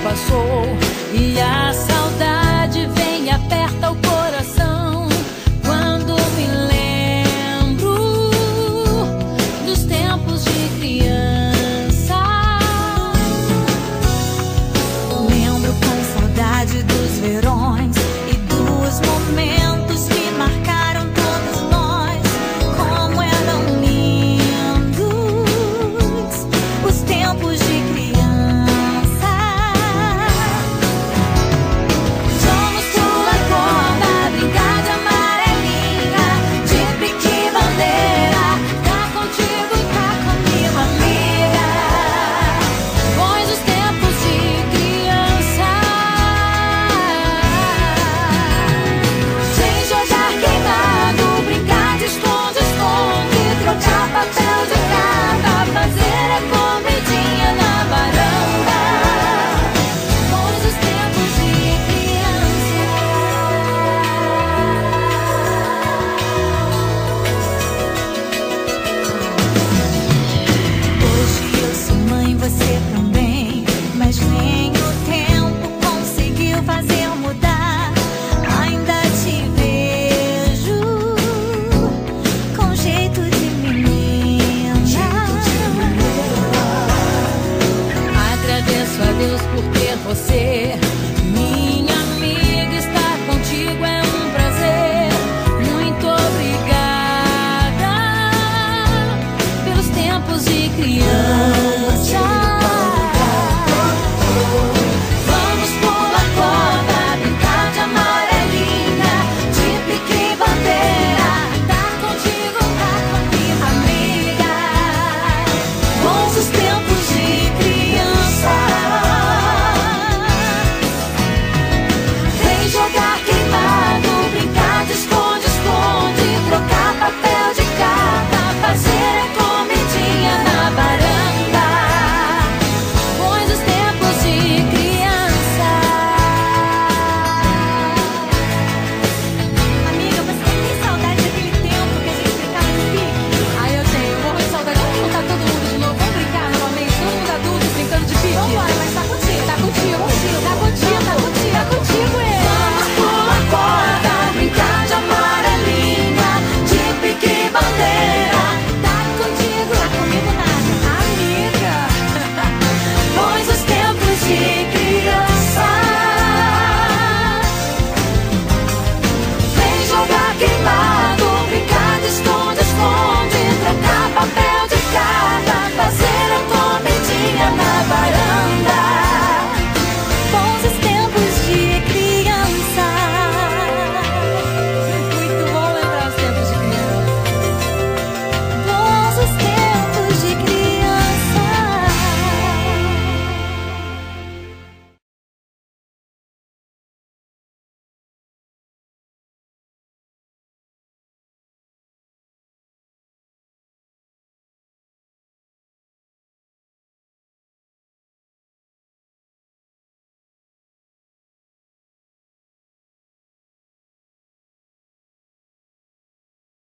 Passou e a saudade vem e aperta o coração quando me lembro dos tempos de criança. Lembro com saudade dos verões e dos momentos que marcaram todos nós. Como eram lindos os tempos de criança. Você também, mas nem o tempo conseguiu fazer mudar. Ainda te vejo com jeito de menina. Agradeço a Deus por ter você.